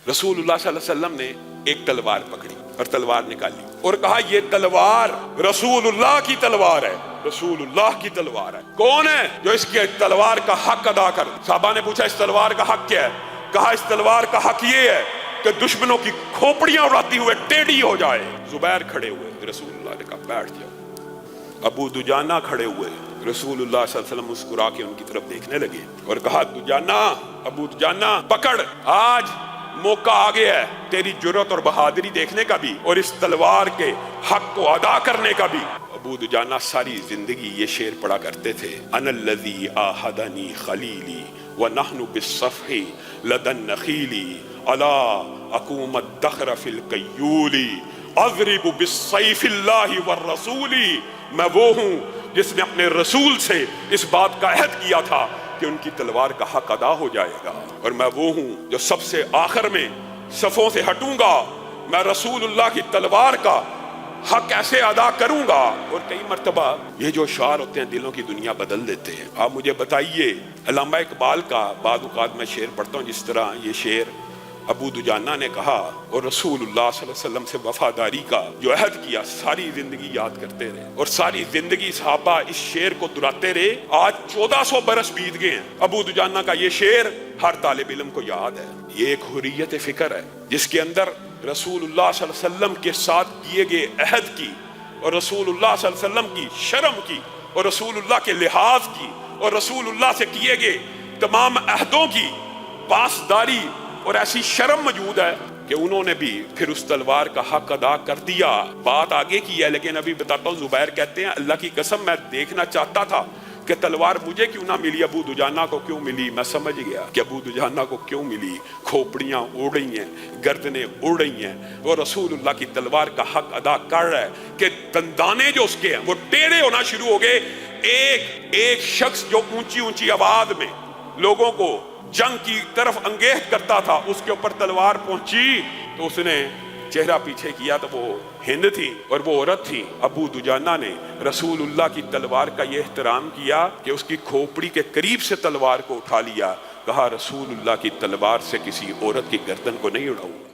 رسول اللہ صلی اللہ علیہ وسلم نے ایک تلوار پکڑی اور تلوار نکالی اور کہا یہ تلوار رسول اللہ کی تلوار ہے، رسول اللہ کی تلوار ہے۔ کون ہے جو اس کے تلوار کا حق ادا کر؟ صحابہ نے پوچھا اس تلوار کا حق کیا ہے؟ کہا اس تلوار کا حق یہ ہے کہ دشمنوں کی کھوپڑیاں اڑاتی ہوئے ٹیڑھی ہو جائے۔ زبیر کھڑے ہوئے، رسول اللہ نے کہا بیٹھ جاؤ۔ ابو دجانہ کھڑے ہوئے، رسول اللہ صلی اللہ علیہ وسلم مسکرا کے ان کی طرف دیکھنے لگے اور کہا دجانہ، ابو دجانہ پکڑ، آج موقع آ گیا ہے تیری جرات اور بہادری دیکھنے کا بھی اور اس تلوار کے حق کو ادا کرنے کا بھی۔ ابو دجانہ ساری زندگی یہ شعر پڑھا کرتے تھے، انا الذی آہدنی خلیلی ونحن بالصفح لدى النخیل الا اقوم الدخر فی القیول اضرب بالسیف اللہ والرسول۔ میں وہ ہوں جس نے اپنے رسول سے اس بات کا عہد کیا تھا کہ ان کی تلوار کا حق ادا ہو جائے گا، اور میں وہ ہوں جو سب سے آخر میں صفوں سے ہٹوں گا۔ میں رسول اللہ کی تلوار کا حق ایسے ادا کروں گا۔ اور کئی مرتبہ یہ جو اشعار ہوتے ہیں دلوں کی دنیا بدل دیتے ہیں۔ آپ مجھے بتائیے، علامہ اقبال کا بعض اوقات میں شعر پڑھتا ہوں جس طرح یہ شعر ابو دجانہ نے کہا اور رسول اللہ صلی اللہ علیہ وسلم سے وفاداری کا جو عہد کیا ساری زندگی یاد کرتے رہے اور ساری زندگی صحابہ اس شعر کو دہراتے رہے۔ آج 1400 برس بیت گئے ہیں، ابو دجانہ کا یہ شعر ہر طالب علم کو یاد ہے۔ یہ ایک حریت فکر ہے جس کے اندر رسول اللہ صلی اللہ علیہ وسلم کے ساتھ کیے گئے عہد کی اور رسول اللہ صلی اللہ علیہ وسلم کی شرم کی اور رسول اللہ کے لحاظ کی اور رسول اللہ سے کیے گئے تمام عہدوں کی پاسداری اور ایسی شرم موجود ہے کہ انہوں نے بھی پھر اس تلوار کا حق ادا کر دیا۔ بات آگے کی ہے لیکن ابھی بتاتا ہوں۔ زبیر کہتے ہیں اللہ کی قسم میں دیکھنا چاہتا تھا کہ تلوار مجھے کیوں نہ ملی، ابو دجانہ کو کیوں ملی۔ میں سمجھ گیا کہ ابو دجانہ کو کیوں ملی۔ کھوپڑیاں اڑ رہی ہیں، گردنیں اڑ رہی ہیں، وہ رسول اللہ کی تلوار کا حق ادا کر رہا ہے کہ دندانے جو اس کے ہیں وہ ٹیڑھے ہونا شروع ہو گئے۔ ایک شخص جو اونچی اونچی آواز میں لوگوں کو جنگ کی طرف انگیخت کرتا تھا، اس کے اوپر تلوار پہنچی تو اس نے چہرہ پیچھے کیا تو وہ ہند تھی اور وہ عورت تھی۔ ابو دجانہ نے رسول اللہ کی تلوار کا یہ احترام کیا کہ اس کی کھوپڑی کے قریب سے تلوار کو اٹھا لیا، کہا رسول اللہ کی تلوار سے کسی عورت کی گردن کو نہیں اڑاؤں گا۔